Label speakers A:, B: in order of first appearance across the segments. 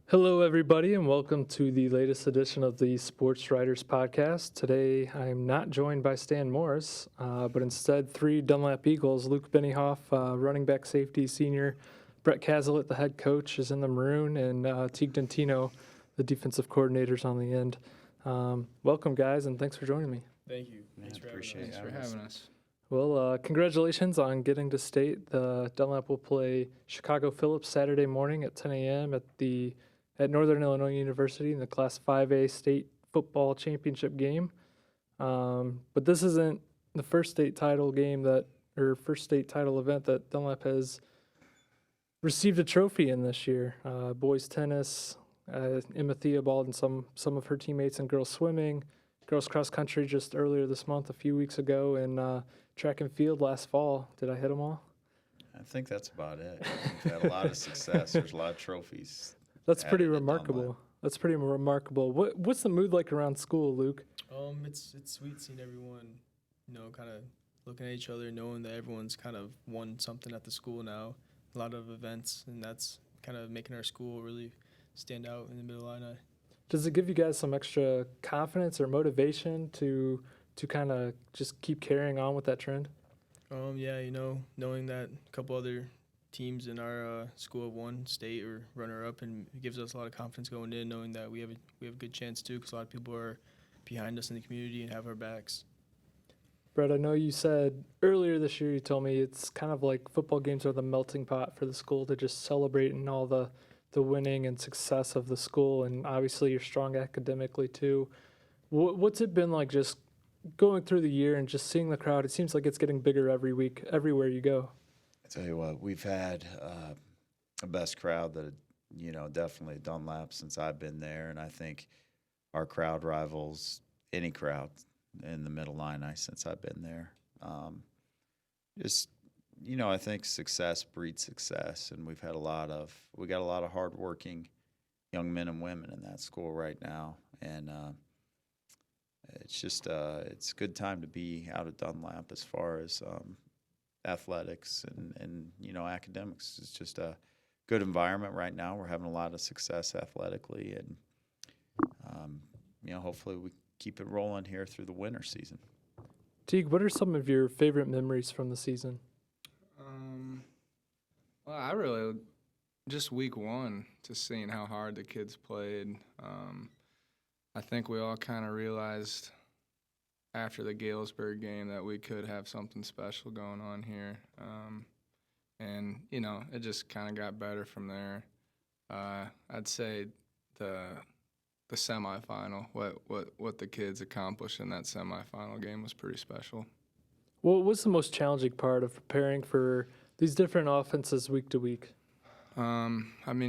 A: Hello, everybody, and welcome to the latest edition of the Sportswriters podcast. Today, I am not joined by Stan Morris, but instead three Dunlap Eagles. Luke Bennyhoff, running back safety senior, Brett Cazalet, the head coach, is in the maroon, and Teague Dentino, the defensive coordinator's on the end. Welcome, guys, and thanks for joining me.
B: Thank you. Thanks for
C: having us.
A: Well, congratulations on getting to state. The Dunlap will play Chicago Phillips Saturday morning at 10 a.m. at Northern Illinois University in the Class 5A state football championship game. But this isn't the first state title first state title event that Dunlap has received a trophy in this year. Boys tennis, Emma Theobald and some of her teammates in girls swimming, girls cross country just earlier this month, a few weeks ago, and track and field last fall. Did I hit them all?
C: I think that's about it. We've had a lot of success. There's a lot of trophies.
A: That's pretty remarkable. That's pretty remarkable. What's the mood like around school, Luke?
B: It's sweet seeing everyone, kind of looking at each other, knowing that everyone's kind of won something at the school now. A lot of events, and that's kind of making our school really stand out in the Mid-Illini.
A: Does it give you guys some extra confidence or motivation to kind of just keep carrying on with that trend?
B: Yeah, knowing that a couple other teams in our school have won state or runner-up, and it gives us a lot of confidence going in, knowing that we have a good chance too, because a lot of people are behind us in the community and have our backs.
A: Brett, I know you said earlier this year, you told me it's kind of like football games are the melting pot for the school to just celebrate and all the winning and success of the school, and obviously you're strong academically too. What's it been like just going through the year and just seeing the crowd? It seems like it's getting bigger every week, everywhere you go.
C: I tell you what, we've had a best crowd that, definitely Dunlap since I've been there, and I think our crowd rivals any crowd in the Mid-Illini since I've been there. I think success breeds success, and we got a lot of hardworking young men and women in that school right now, and it's a good time to be out at Dunlap as far as athletics and academics. It's just a good environment right now. We're having a lot of success athletically, and hopefully we keep it rolling here through the winter season.
A: Teague, what are some of your favorite memories from the season?
D: Well, I really just week one, just seeing how hard the kids played. I think we all kind of realized after the Galesburg game that we could have something special going on here. And it just kind of got better from there. I'd say the semifinal, what the kids accomplished in that semifinal game was pretty special.
A: What was the most challenging part of preparing for these different offenses week to week?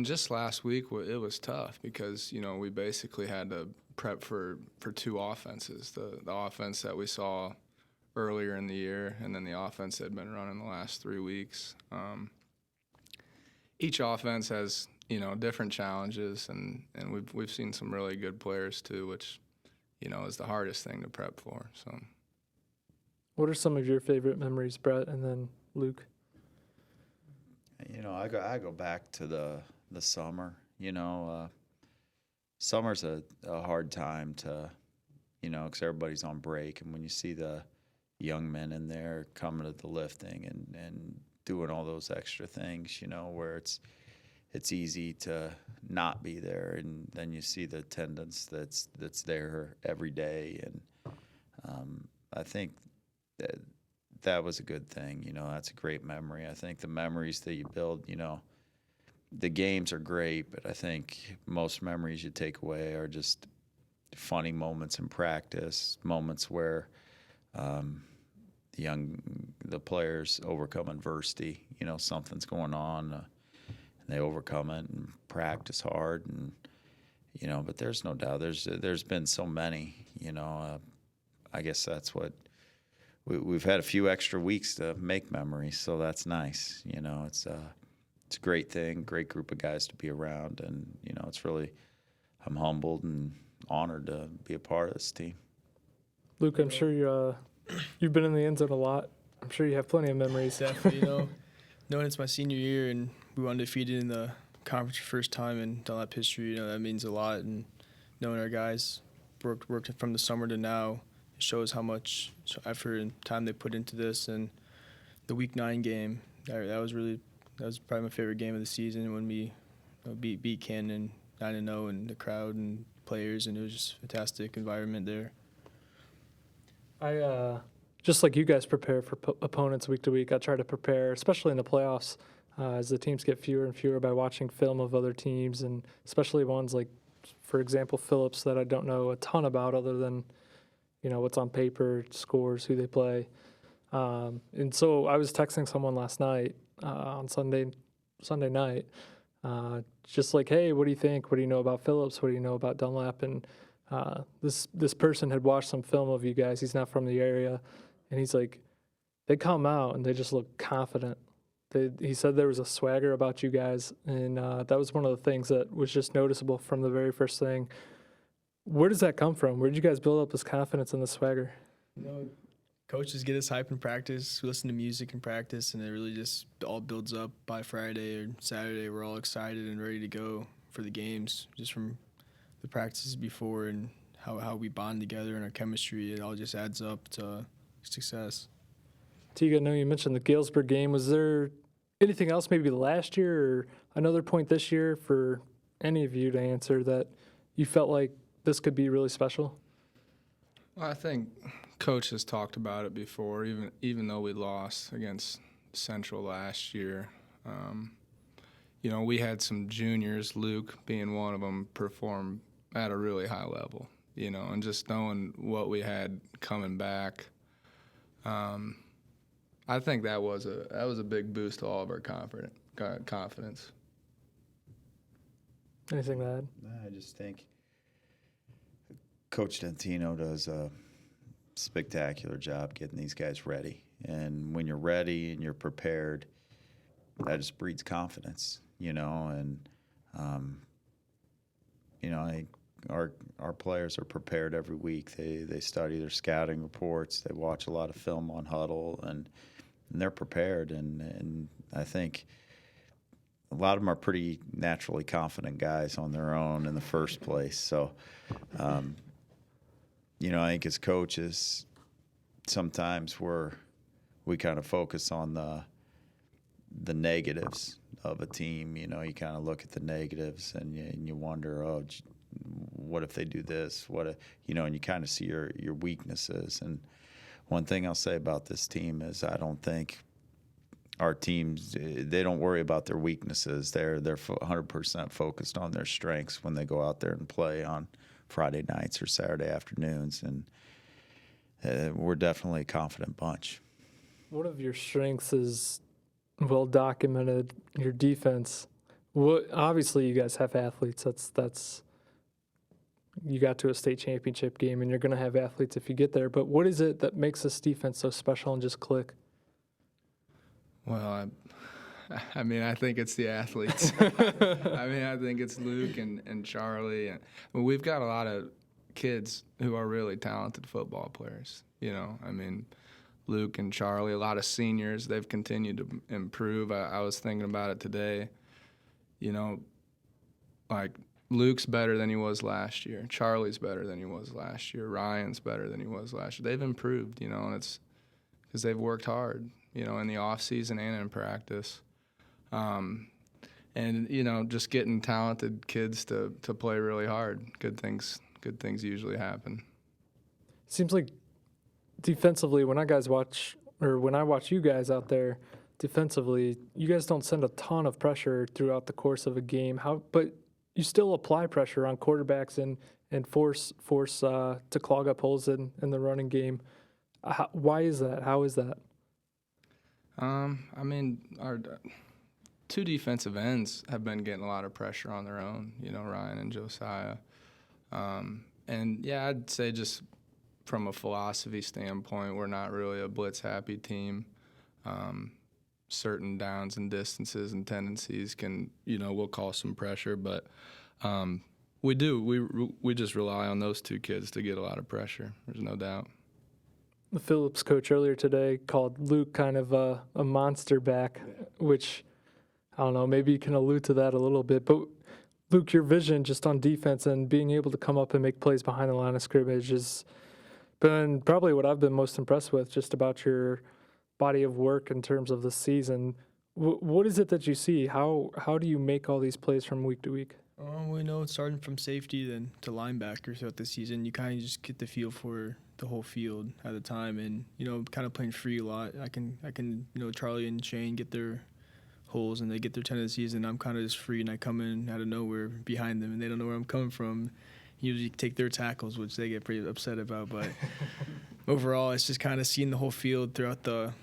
D: Just last week it was tough because, we basically had to prep for two offenses, the offense that we saw earlier in the year and then the offense that had been running the last 3 weeks. Each offense has, different challenges, and we've seen some really good players too, which, is the hardest thing to prep for. So,
A: what are some of your favorite memories, Brett, and then Luke?
C: I go back to the summer. Summer's a hard time to, because everybody's on break, and when you see the young men in there coming to the lifting and doing all those extra things, where it's easy to not be there, and then you see the attendance that's there every day, and I think that was a good thing. That's a great memory. I think the memories that you build, the games are great, but I think most memories you take away are just funny moments in practice, moments where the players overcome adversity. Something's going on, and they overcome it and practice hard, and but there's no doubt there's been so many. I guess that's what we've had, a few extra weeks to make memories, so that's nice. It's a great thing, great group of guys to be around, and it's really, I'm humbled and honored to be a part of this team.
A: Luke, I'm sure you've been in the end zone a lot. I'm sure you have plenty of memories.
B: Definitely, knowing it's my senior year and we were undefeated in the conference for first time in Dunlap history, that means a lot. And knowing our guys worked from the summer to now, it shows how much effort and time they put into this. And the Week 9 game, that was probably my favorite game of the season when we beat Canton 9-0, and the crowd and players, and it was just a fantastic environment there.
A: I just like you guys prepare for opponents week to week, I try to prepare, especially in the playoffs, as the teams get fewer and fewer, by watching film of other teams, and especially ones like, for example, Phillips, that I don't know a ton about other than, what's on paper, scores, who they play. And so I was texting someone last night on Sunday night, just like, hey, what do you think? What do you know about Phillips? What do you know about Dunlap? And this person had watched some film of you guys. He's not from the area. And he's like, they come out and they just look confident. He said there was a swagger about you guys, and that was one of the things that was just noticeable from the very first thing. Where does that come from? Where did you guys build up this confidence and the swagger?
B: Coaches get us hype in practice. We listen to music in practice, and it really just all builds up by Friday or Saturday. We're all excited and ready to go for the games, just from the practices before and how we bond together and our chemistry. It all just adds up to success.
A: Teague, I know you mentioned the Galesburg game. Was there anything else maybe last year or another point this year for any of you to answer that you felt like this could be really special?
D: Well, I think Coach has talked about it before, even though we lost against Central last year. We had some juniors, Luke being one of them, perform at a really high level, and just knowing what we had coming back, I think that was a big boost to all of our confidence.
A: Anything to add?
C: I just think Coach Dentino does a spectacular job getting these guys ready. And when you're ready and you're prepared, that just breeds confidence, and, I think our players are prepared every week. They study their scouting reports. They watch a lot of film on Huddle, and they're prepared. And I think a lot of them are pretty naturally confident guys on their own in the first place. So, I think as coaches, sometimes we kind of focus on the negatives of a team. You kind of look at the negatives and you wonder, what if they do this? What if, and you kind of see your weaknesses. And one thing I'll say about this team is I don't think our teams, they don't worry about their weaknesses. They're 100% focused on their strengths when they go out there and play on Friday nights or Saturday afternoons. And we're definitely a confident bunch.
A: One of your strengths is well documented, your defense. Obviously, you guys have athletes. That's you got to a state championship game, and you're going to have athletes if you get there. But what is it that makes this defense so special and just click?
D: Well, I think it's the athletes. I think it's Luke and Charlie. We've got a lot of kids who are really talented football players. Luke and Charlie, a lot of seniors, they've continued to improve. I was thinking about it today. Like Luke's better than he was last year. Charlie's better than he was last year. Ryan's better than he was last year. They've improved, and it's because they've worked hard, in the off season and in practice. And just getting talented kids to play really hard. Good things usually happen.
A: Seems like defensively, when I watch you guys out there defensively, you guys don't send a ton of pressure throughout the course of a game. But you still apply pressure on quarterbacks and force to clog up holes in the running game. Why is that? How is that?
D: Our two defensive ends have been getting a lot of pressure on their own, Ryan and Josiah. I'd say just from a philosophy standpoint, we're not really a blitz-happy team. Certain downs and distances and tendencies will cause some pressure, but we just rely on those two kids to get a lot of pressure. There's no doubt.
A: The Phillips coach earlier today called Luke kind of a monster back, which I don't know, maybe you can allude to that a little bit. But Luke, your vision just on defense and being able to come up and make plays behind the line of scrimmage has been probably what I've been most impressed with just about your body of work in terms of the season. What is it that you see? How do you make all these plays from week to week?
B: We know it's starting from safety then to linebacker throughout the season. You kind of just get the feel for the whole field at a time, and kind of playing free a lot. I can Charlie and Shane get their holes and they get their tendencies, and I'm kind of just free and I come in out of nowhere behind them, and they don't know where I'm coming from. Usually take their tackles, which they get pretty upset about. But overall, it's just kind of seeing the whole field throughout the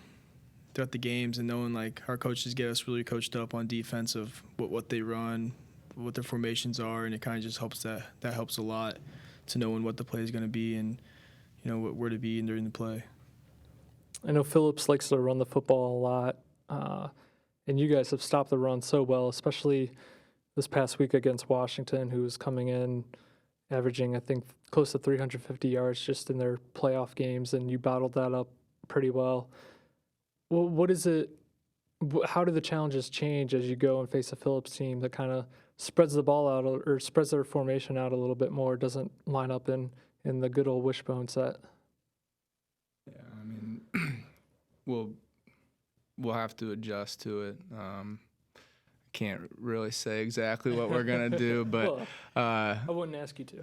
B: games and knowing like our coaches get us really coached up on defense of what they run, what their formations are, and it kind of just helps that helps a lot to knowing what the play is going to be and where to be during the play.
A: I know Phillips likes to run the football a lot, and you guys have stopped the run so well, especially this past week against Washington, who was coming in averaging, I think, close to 350 yards just in their playoff games, and you bottled that up pretty well. Well, what is it? How do the challenges change as you go and face a Phillips team that kind of spreads the ball out or spreads their formation out a little bit more, doesn't line up in the good old wishbone set?
D: Yeah, I mean, we'll have to adjust to it. Can't really say exactly what we're gonna do, but
A: Well, I wouldn't ask you to.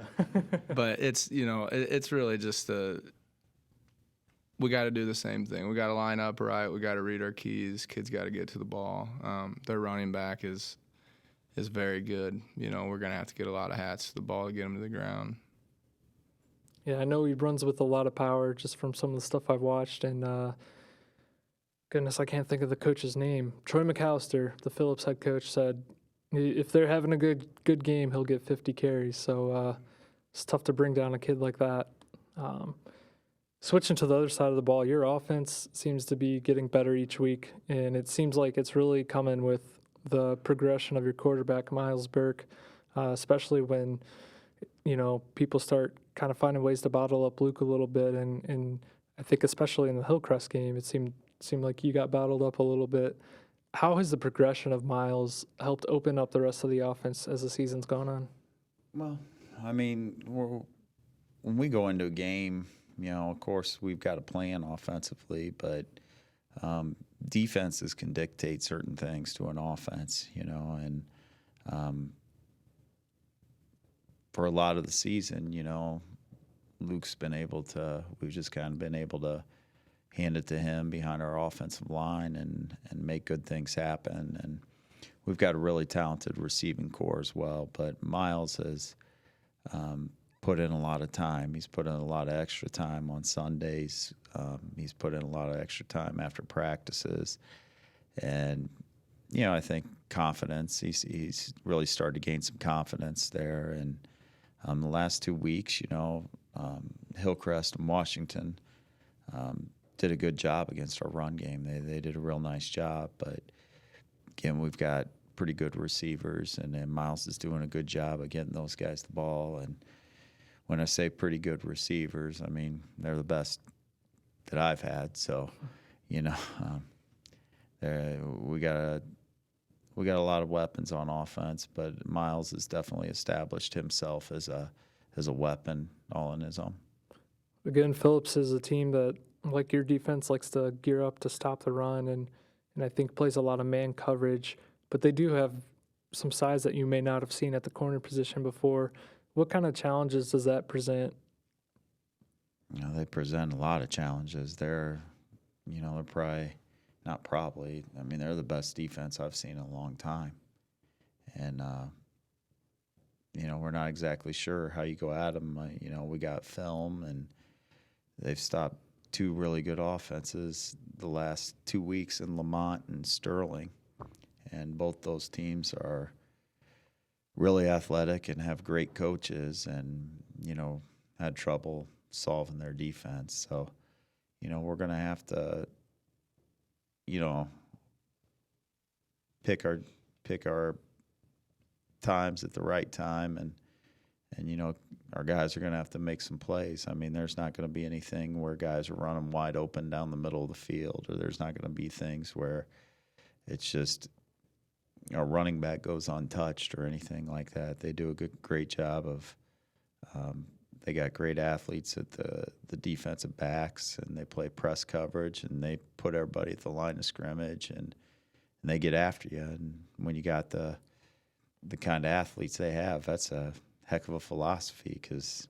D: but it's it's really just we got to do the same thing. We got to line up right. We got to read our keys. Kids got to get to the ball. Their running back is very good. We're gonna have to get a lot of hats to the ball to get them to the ground.
A: Yeah, I know he runs with a lot of power just from some of the stuff I've watched. And goodness, I can't think of the coach's name. Troy McAllister, the Phillips head coach, said if they're having a good game, he'll get 50 carries. So it's tough to bring down a kid like that. Switching to the other side of the ball, your offense seems to be getting better each week, and it seems like it's really coming with the progression of your quarterback, Miles Burke, especially when people start kind of finding ways to bottle up Luke a little bit, and I think especially in the Hillcrest game, it seemed like you got bottled up a little bit. How has the progression of Miles helped open up the rest of the offense as the season's gone on?
C: Well, I mean, when we go into a game, of course we've got a plan offensively, but defenses can dictate certain things to an offense, and for a lot of the season, Luke's been able to, we've just kind of been able to hand it to him behind our offensive line and make good things happen. And we've got a really talented receiving core as well. But Miles has put in a lot of time. He's put in a lot of extra time on Sundays. He's put in a lot of extra time after practices. And, I think confidence, he's really started to gain some confidence there. And the last 2 weeks, Hillcrest and Washington did a good job against our run game. They did a real nice job. But, again, we've got pretty good receivers, and then Miles is doing a good job of getting those guys the ball. And when I say pretty good receivers, I mean they're the best that I've had. So, we got a lot of weapons on offense, but Miles has definitely established himself as a weapon all on his own.
A: Again, Phillips is a team that, like your defense, likes to gear up to stop the run and I think plays a lot of man coverage, but they do have some size that you may not have seen at the corner position before. What kind of challenges does that present?
C: They present a lot of challenges. They're probably not probably. I mean, they're the best defense I've seen in a long time. And, we're not exactly sure how you go at them. We got film, and they've stopped two really good offenses the last 2 weeks in Lamont and Sterling. And both those teams are really athletic and have great coaches and, had trouble solving their defense. So, we're going to have to, pick our times at the right time, and our guys are going to have to make some plays. I mean, there's not going to be anything where guys are running wide open down the middle of the field, or there's not going to be things where it's just a running back goes untouched or anything like that. They do a great job of. They got great athletes at the defensive backs, and they play press coverage, and they put everybody at the line of scrimmage, and they get after you. And when you got the kind of athletes they have, that's a heck of a philosophy because,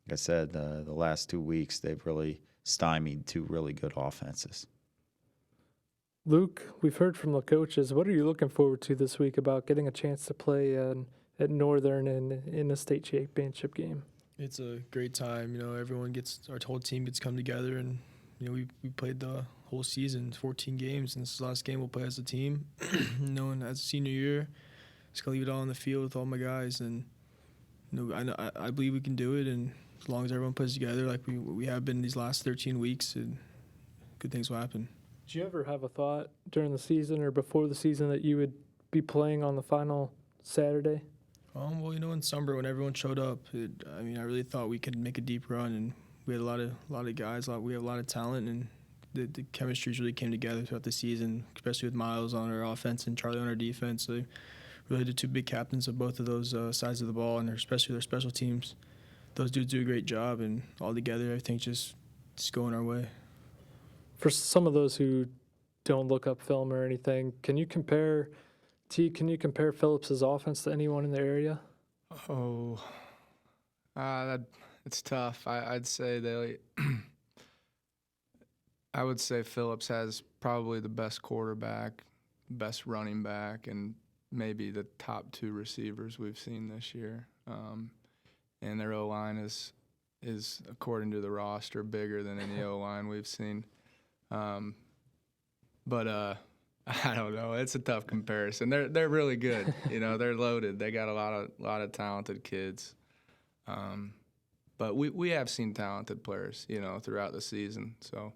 C: like I said, the last 2 weeks they've really stymied 2 really good offenses.
A: Luke, we've heard from the coaches. What are you looking forward to this week about getting a chance to play at Northern in a state championship game?
B: It's a great time. Our whole team gets come together, and we played the whole season, 14 games, and this is the last game we'll play as a team. And as a senior year, just gonna leave it all on the field with all my guys, and I believe we can do it. And as long as everyone plays together, like we have been these last 13 weeks, and good things will happen.
A: Did you ever have a thought during the season or before the season that you would be playing on the final Saturday?
B: Well, in summer when everyone showed up, I really thought we could make a deep run, and we had a lot of guys. We have a lot of talent, and the chemistry really came together throughout the season, especially with Miles on our offense and Charlie on our defense. So really the 2 big captains of both of those sides of the ball, and especially their special teams. Those dudes do a great job, and all together, I think just going our way.
A: For some of those who don't look up film or anything, can you compare Phillips's offense to anyone in the area?
D: It's tough. I'd say I would say Phillips has probably the best quarterback, best running back, and maybe the top 2 receivers we've seen this year. And their O-line is according to the roster bigger than any O-line we've seen. But I don't know. It's a tough comparison. They're really good. They're loaded. They got a lot of talented kids. But we have seen talented players, throughout the season. So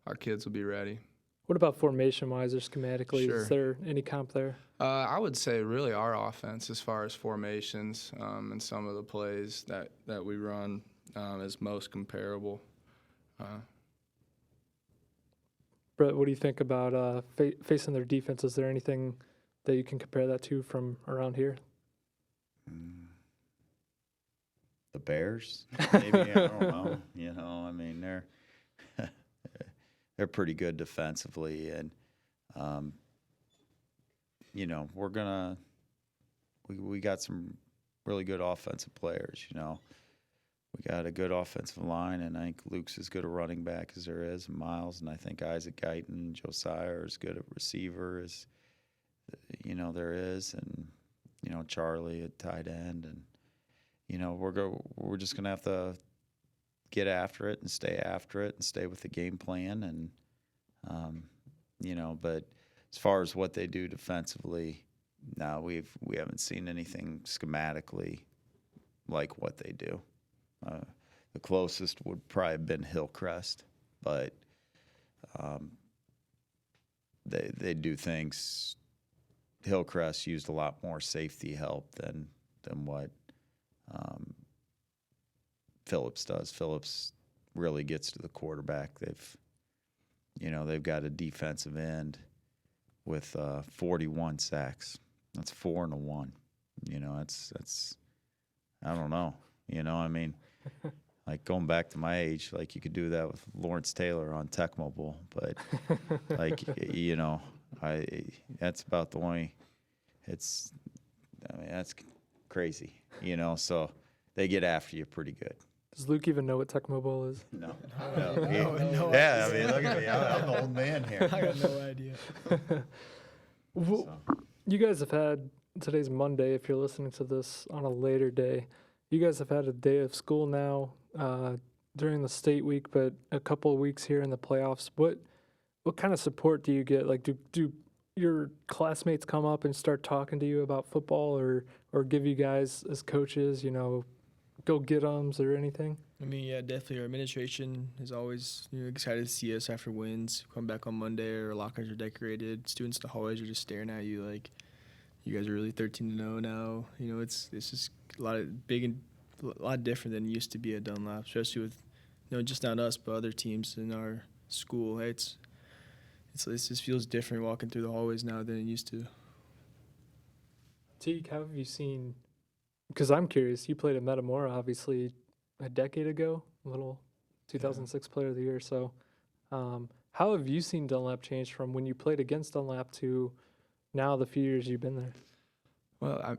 D: our kids will be ready.
A: What about formation-wise or schematically?
D: Sure.
A: Is there any comp there?
D: I would say really our offense as far as formations and some of the plays that we run is most comparable.
A: Brett, what do you think about facing their defense? Is there anything that you can compare that to from around here?
C: The Bears, maybe. I don't know. They're pretty good defensively, and we got some really good offensive players. We got a good offensive line, and I think Luke's as good a running back as there is, and Miles, and I think Isaac Guyton and Josiah are as good a receiver as there is, and Charlie at tight end, and we're just gonna have to get after it and stay after it and stay with the game plan, and but as far as what they do defensively, no, we haven't seen anything schematically like what they do. The closest would probably have been Hillcrest, but they do things. Hillcrest used a lot more safety help than what Phillips does. Phillips really gets to the quarterback. They've got a defensive end with 41 sacks. That's 4 and a 1. That's I don't know. Like going back to my age, like you could do that with Lawrence Taylor on Tech Mobile, but that's about the only. That's crazy. So they get after you pretty good.
A: Does Luke even know what Tech Mobile is?
C: No.
B: No.
C: Yeah, look at me. I'm the old man here.
B: I got no idea.
A: You guys have had, today's Monday, if you're listening to this on a later day, you guys have had a day of school now during the state week, but a couple of weeks here in the playoffs. What kind of support do you get? Like, do your classmates come up and start talking to you about football, or give you guys as coaches, go get 'ems or anything?
B: Yeah, definitely. Our administration is always excited to see us after wins. Come back on Monday, our lockers are decorated. Students in the hallways are just staring at you like, you guys are really 13-0 now. It's just a lot different than it used to be at Dunlap, especially with just not us but other teams in our school. It just feels different walking through the hallways now than it used to.
A: Teague, how have you seen? Because I'm curious. You played at Metamora, obviously, a decade ago. Little 2006 Player of the Year. So, how have you seen Dunlap change from when you played against Dunlap to now the few years you've been there?
D: Well,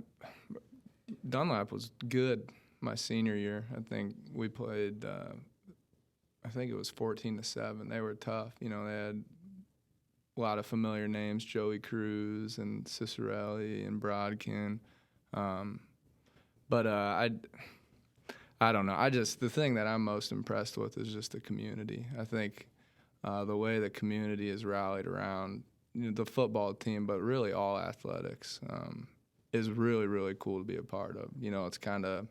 D: Dunlap was good my senior year. I think we played. I think it was 14-7. They were tough. You know, they had a lot of familiar names: Joey Cruz and Cicerelli and Brodkin. But I don't know. The thing that I'm most impressed with is just the community. I think the way the community is rallied around the football team, but really all athletics, is really, really cool to be a part of. You know, it's kind of,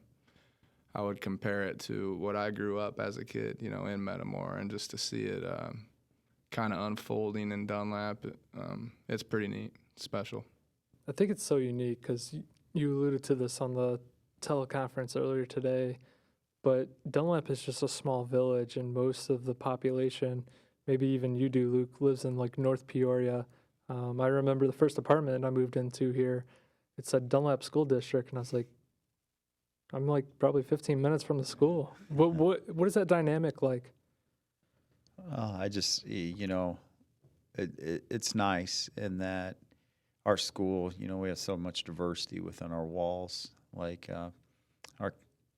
D: I would compare it to what I grew up as a kid, you know, in Metamora, and just to see it kind of unfolding in Dunlap, it's pretty neat, special.
A: I think it's so unique because you alluded to this on the teleconference earlier today, but Dunlap is just a small village, and most of the population, maybe even you do, Luke, lives in like North Peoria. I remember the first apartment I moved into here, it said Dunlap School District, and I was like, I'm like probably 15 minutes from the school. What is that dynamic like?
C: I just, you know, it's nice in that our school, you know, we have so much diversity within our walls. Like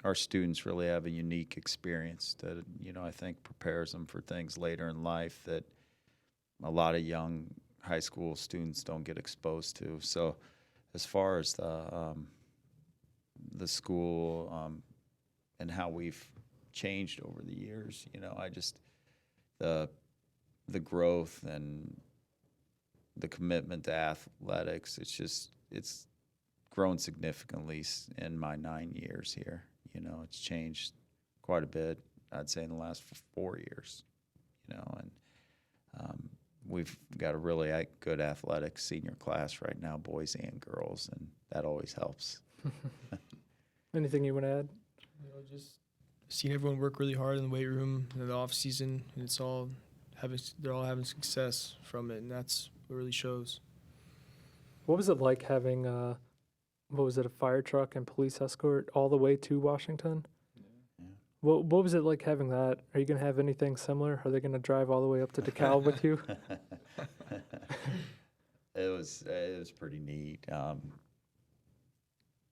C: our students really have a unique experience that, you know, I think prepares them for things later in life that a lot of young high school students don't get exposed to. So as far as the school and how we've changed over the years, you know, I just the growth and the commitment to athletics, it's grown significantly in my 9 years here. You know, it's changed quite a bit, I'd say, in the last 4 years, you know, and we've got a really good athletic senior class right now, boys and girls, and that always helps.
A: Anything you want to add?
B: You know, just seeing everyone work really hard in the weight room in the off season, and they're all having success from it, and that's what really shows.
A: What was it like having a fire truck and police escort all the way to Washington?
C: Yeah.
A: What was it like having that? Are you going to have anything similar? Are they going to drive all the way up to DeKalb with you?
C: It was pretty neat.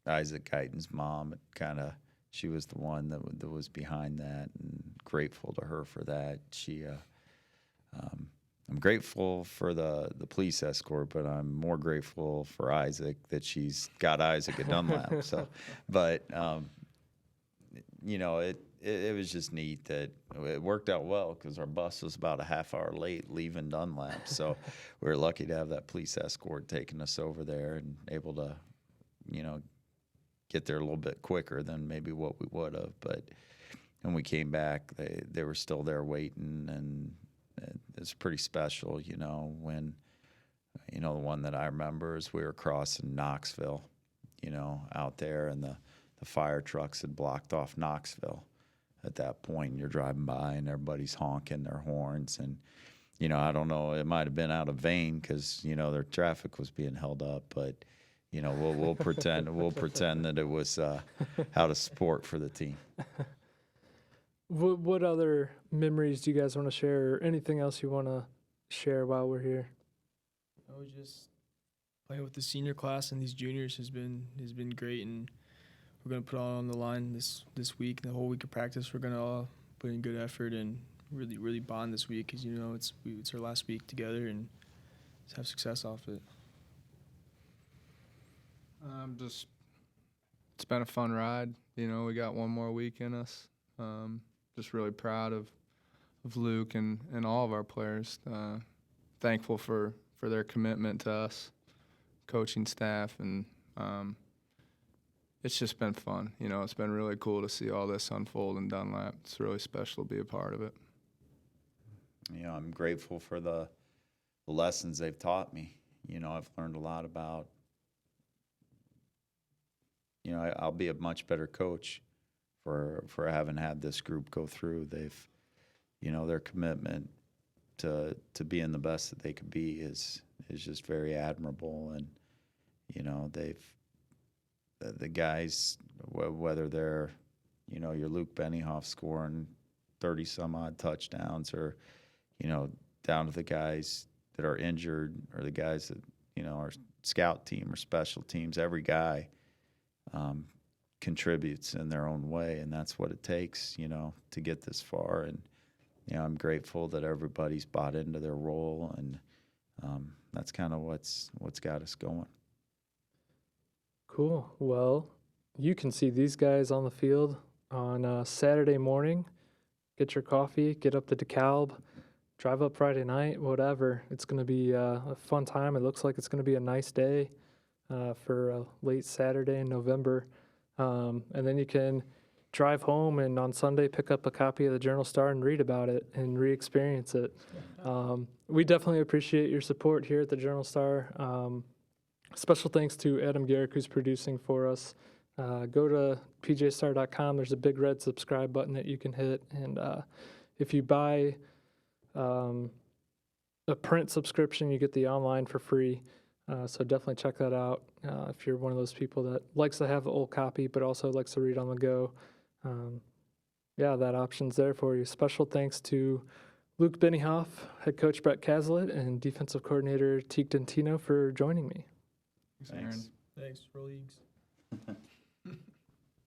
C: Isaac Guyton's mom, she was the one that was behind that, and grateful to her for that. I'm grateful for the police escort, but I'm more grateful for Isaac that she's got Isaac at Dunlap. So, but you know, it was just neat that it worked out well because our bus was about a half hour late leaving Dunlap. So we were lucky to have that police escort taking us over there and able to, you know, get there a little bit quicker than maybe what we would have. But when we came back, they were still there waiting, and it's pretty special, you know, when, you know, the one that I remember is we were crossing Knoxville, you know, out there, and the fire trucks had blocked off Knoxville at that point. And you're driving by and everybody's honking their horns, and, you know, I don't know, it might have been out of vain because, you know, their traffic was being held up, but, you know, we'll pretend that it was out of support for the team.
A: What other memories do you guys want to share, or anything else you want to share while we're here?
B: I was just playing with the senior class and these juniors has been great, and we're gonna put all on the line this week. The whole week of practice, we're gonna all put in good effort and really bond this week, because, you know, it's our last week together, and just have success off it.
D: It's been a fun ride. You know, we got one more week in us. Just really proud of Luke and all of our players. Thankful for their commitment to us, coaching staff, and it's just been fun. You know, it's been really cool to see all this unfold in Dunlap. It's really special to be a part of it.
C: You know, I'm grateful for the lessons they've taught me. You know, I've learned a lot about, you know, I'll be a much better coach for having had this group go through. They've, you know, their commitment to being the best that they could be is just very admirable, and, you know, they've the guys, whether they're, you know, your Luke Bennyhoff scoring 30 some odd touchdowns, or, you know, down to the guys that are injured, or the guys that, you know, our scout team or special teams, every guy contributes in their own way, and that's what it takes, you know, to get this far. And, you know, I'm grateful that everybody's bought into their role, and that's kind of what's got us going.
A: Cool. Well, you can see these guys on the field on Saturday morning. Get your coffee, get up to DeKalb, drive up Friday night, whatever. It's going to be a fun time. It looks like it's going to be a nice day for a late Saturday in November. And then you can drive home and on Sunday pick up a copy of the Journal-Star and read about it and re-experience it. We definitely appreciate your support here at the Journal-Star. Special thanks to Adam Garrick, who's producing for us. Go to pjstar.com. There's a big red subscribe button that you can hit. And if you buy a print subscription, you get the online for free. So definitely check that out if you're one of those people that likes to have the old copy but also likes to read on the go. Yeah, that option's there for you. Special thanks to Luke Bennyhoff, head coach Brett Cazalet, and defensive coordinator Teague Dentino for joining me.
D: Thanks, Aaron.
B: Thanks, Roll Eags.